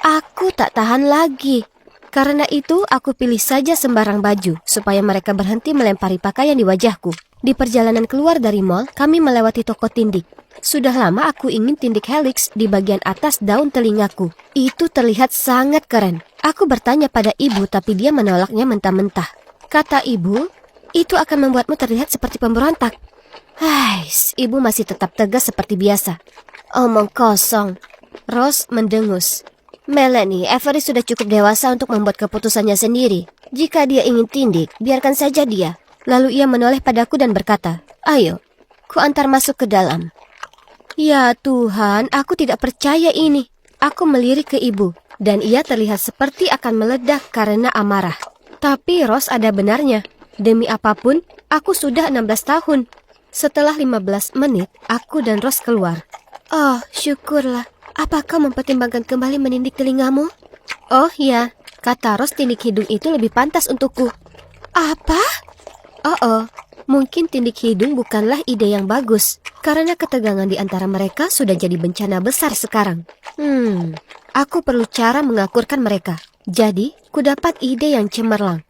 Aku tak tahan lagi. Karena itu, aku pilih saja sembarang baju supaya mereka berhenti melempari pakaian di wajahku. Di perjalanan keluar dari mall, kami melewati toko tindik. Sudah lama aku ingin tindik helix di bagian atas daun telingaku. Itu terlihat sangat keren. Aku bertanya pada ibu, tapi dia menolaknya mentah-mentah. Kata ibu, itu akan membuatmu terlihat seperti pemberontak. Ibu masih tetap tegas seperti biasa. Omong kosong. Rose mendengus. Melanie, Avery sudah cukup dewasa untuk membuat keputusannya sendiri. Jika dia ingin tindik, biarkan saja dia. Lalu ia menoleh padaku dan berkata, ayo, ku antar masuk ke dalam. Ya Tuhan, aku tidak percaya ini. Aku melirik ke ibu, dan ia terlihat seperti akan meledak karena amarah. Tapi Rose ada benarnya. Demi apapun, aku sudah 16 tahun. Setelah 15 menit, aku dan Rose keluar. Oh, syukurlah. Apakah mempertimbangkan kembali menindik telingamu? Oh ya, kata Rose, tindik hidung itu lebih pantas untukku. Apa? Mungkin tindik hidung bukanlah ide yang bagus, karena ketegangan di antara mereka sudah jadi bencana besar sekarang. Aku perlu cara mengakurkan mereka. Jadi, ku dapat ide yang cemerlang.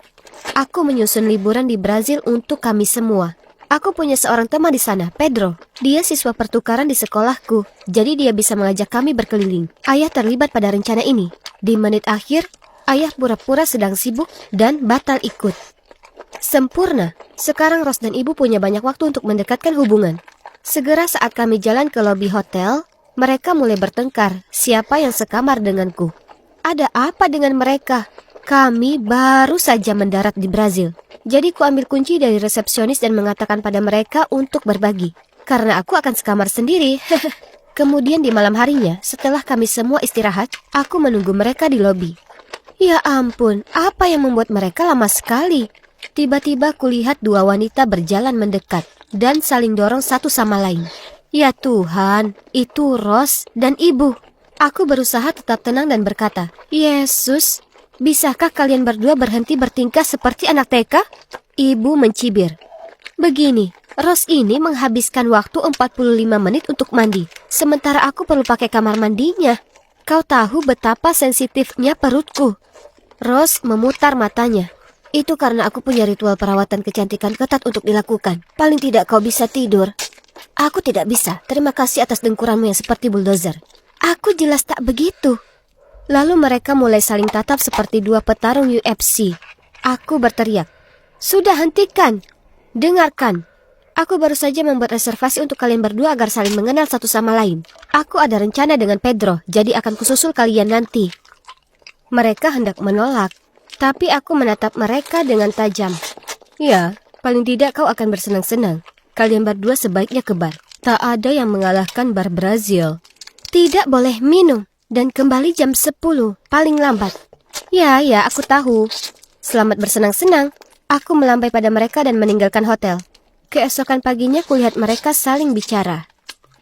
Aku menyusun liburan di Brazil untuk kami semua. Aku punya seorang teman di sana, Pedro. Dia siswa pertukaran di sekolahku, jadi dia bisa mengajak kami berkeliling. Ayah terlibat pada rencana ini. Di menit akhir, ayah pura-pura sedang sibuk dan batal ikut. Sempurna. Sekarang Rose dan ibu punya banyak waktu untuk mendekatkan hubungan. Segera saat kami jalan ke lobi hotel, mereka mulai bertengkar siapa yang sekamar denganku. Ada apa dengan mereka? Kami baru saja mendarat di Brazil. Jadi ku ambil kunci dari resepsionis dan mengatakan pada mereka untuk berbagi. Karena aku akan sekamar sendiri. Kemudian di malam harinya, setelah kami semua istirahat, aku menunggu mereka di lobi. Ya ampun, apa yang membuat mereka lama sekali? Tiba-tiba kulihat dua wanita berjalan mendekat dan saling dorong satu sama lain. Ya Tuhan, itu Rose dan ibu. Aku berusaha tetap tenang dan berkata, Yesus, bisakah kalian berdua berhenti bertingkah seperti anak TK? Ibu mencibir. Begini, Rose ini menghabiskan waktu 45 menit untuk mandi, sementara aku perlu pakai kamar mandinya. Kau tahu betapa sensitifnya perutku. Rose memutar matanya. Itu karena aku punya ritual perawatan kecantikan ketat untuk dilakukan. Paling tidak kau bisa tidur. Aku tidak bisa. Terima kasih atas dengkuranmu yang seperti bulldozer. Aku jelas tak begitu. Lalu mereka mulai saling tatap seperti dua petarung UFC. Aku berteriak, sudah hentikan. Dengarkan. Aku baru saja membuat reservasi untuk kalian berdua agar saling mengenal satu sama lain. Aku ada rencana dengan Pedro, jadi akan kususul kalian nanti. Mereka hendak menolak, tapi aku menatap mereka dengan tajam. Ya, paling tidak kau akan bersenang-senang. Kalian berdua sebaiknya ke bar. Tak ada yang mengalahkan bar Brazil. Tidak boleh minum. Dan kembali jam 10, paling lambat. Ya, aku tahu. Selamat bersenang-senang. Aku melambai pada mereka dan meninggalkan hotel. Keesokan paginya kulihat mereka saling bicara.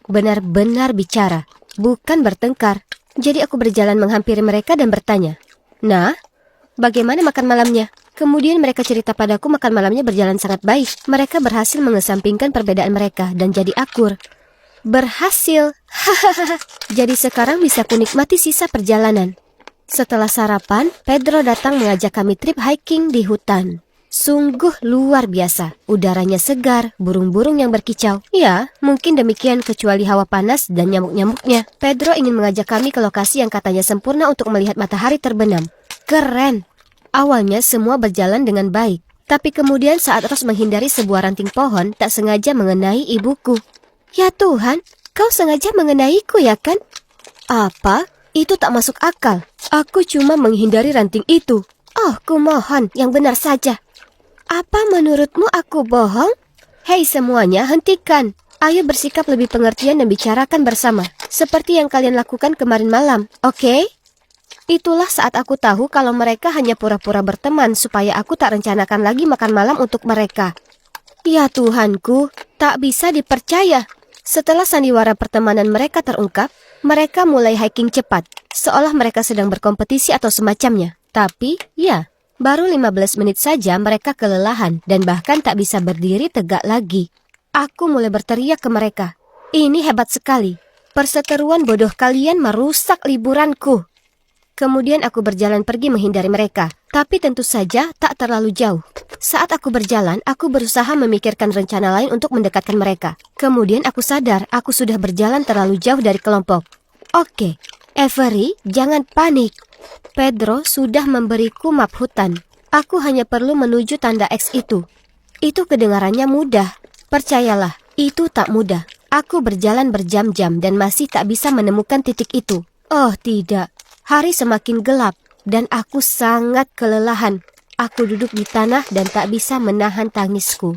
Benar-benar bicara, bukan bertengkar. Jadi aku berjalan menghampiri mereka dan bertanya, nah, bagaimana makan malamnya? Kemudian mereka cerita padaku makan malamnya berjalan sangat baik. Mereka berhasil mengesampingkan perbedaan mereka dan jadi akur. Berhasil. Hahaha. Jadi sekarang bisa kunikmati sisa perjalanan. Setelah sarapan, Pedro datang mengajak kami trip hiking di hutan. Sungguh luar biasa. Udaranya segar, burung-burung yang berkicau. Ya, mungkin demikian kecuali hawa panas dan nyamuk-nyamuknya. Pedro ingin mengajak kami ke lokasi yang katanya sempurna untuk melihat matahari terbenam. Keren. Awalnya semua berjalan dengan baik. Tapi kemudian saat Rose menghindari sebuah ranting pohon, tak sengaja mengenai ibuku. Ya Tuhan, kau sengaja mengenaiku ya kan? Apa? Itu tak masuk akal. Aku cuma menghindari ranting itu. Oh, kumohon, yang benar saja. Apa menurutmu aku bohong? Hei semuanya, hentikan. Ayo bersikap lebih pengertian dan bicarakan bersama. Seperti yang kalian lakukan kemarin malam, oke? Itulah saat aku tahu kalau mereka hanya pura-pura berteman supaya aku tak rencanakan lagi makan malam untuk mereka. Ya Tuhanku, tak bisa dipercaya. Setelah sandiwara pertemanan mereka terungkap, mereka mulai hiking cepat, seolah mereka sedang berkompetisi atau semacamnya. Tapi, ya, baru 15 menit saja mereka kelelahan dan bahkan tak bisa berdiri tegak lagi. Aku mulai berteriak ke mereka. Ini hebat sekali. Perseteruan bodoh kalian merusak liburanku. Kemudian aku berjalan pergi menghindari mereka, tapi tentu saja tak terlalu jauh. Saat aku berjalan, aku berusaha memikirkan rencana lain untuk mendekatkan mereka. Kemudian aku sadar aku sudah berjalan terlalu jauh dari kelompok. Oke, Avery, jangan panik. Pedro sudah memberiku map hutan. Aku hanya perlu menuju tanda X itu. Itu kedengarannya mudah. Percayalah, itu tak mudah. Aku berjalan berjam-jam dan masih tak bisa menemukan titik itu. Oh tidak. Hari semakin gelap dan aku sangat kelelahan. Aku duduk di tanah dan tak bisa menahan tangisku.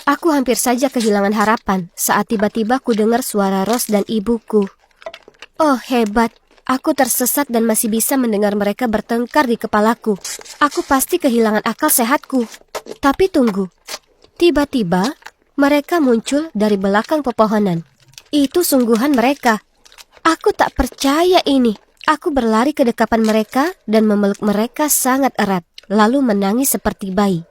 Aku hampir saja kehilangan harapan saat tiba-tiba ku dengar suara Rose dan ibuku. Oh hebat, aku tersesat dan masih bisa mendengar mereka bertengkar di kepalaku. Aku pasti kehilangan akal sehatku. Tapi tunggu, tiba-tiba mereka muncul dari belakang pepohonan. Itu sungguhan mereka. Aku tak percaya ini. Aku berlari ke dekapan mereka dan memeluk mereka sangat erat, lalu menangis seperti bayi.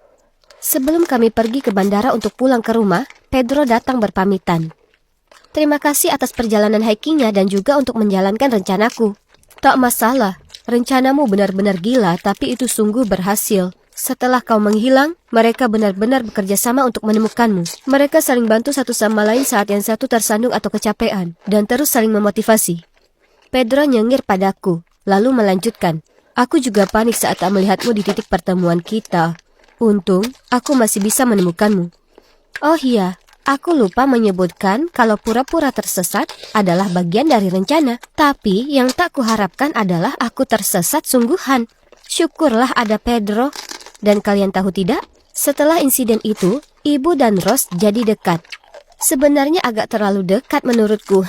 Sebelum kami pergi ke bandara untuk pulang ke rumah, Pedro datang berpamitan. Terima kasih atas perjalanan hikingnya dan juga untuk menjalankan rencanaku. Tak masalah, rencanamu benar-benar gila, tapi itu sungguh berhasil. Setelah kau menghilang, mereka benar-benar bekerja sama untuk menemukanmu. Mereka saling bantu satu sama lain saat yang satu tersandung atau kecapean, dan terus saling memotivasi. Pedro nyengir padaku, lalu melanjutkan. Aku juga panik saat tak melihatmu di titik pertemuan kita. Untung, aku masih bisa menemukanmu. Oh iya, aku lupa menyebutkan kalau pura-pura tersesat adalah bagian dari rencana. Tapi yang tak kuharapkan adalah aku tersesat sungguhan. Syukurlah ada Pedro. Dan kalian tahu tidak? Setelah insiden itu, Ibu dan Rose jadi dekat. Sebenarnya agak terlalu dekat menurutku.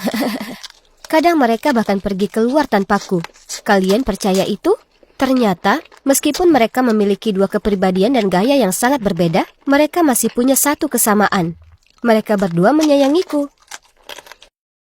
Kadang mereka bahkan pergi keluar tanpaku. Kalian percaya itu? Ternyata, meskipun mereka memiliki dua kepribadian dan gaya yang sangat berbeda, mereka masih punya satu kesamaan. Mereka berdua menyayangiku.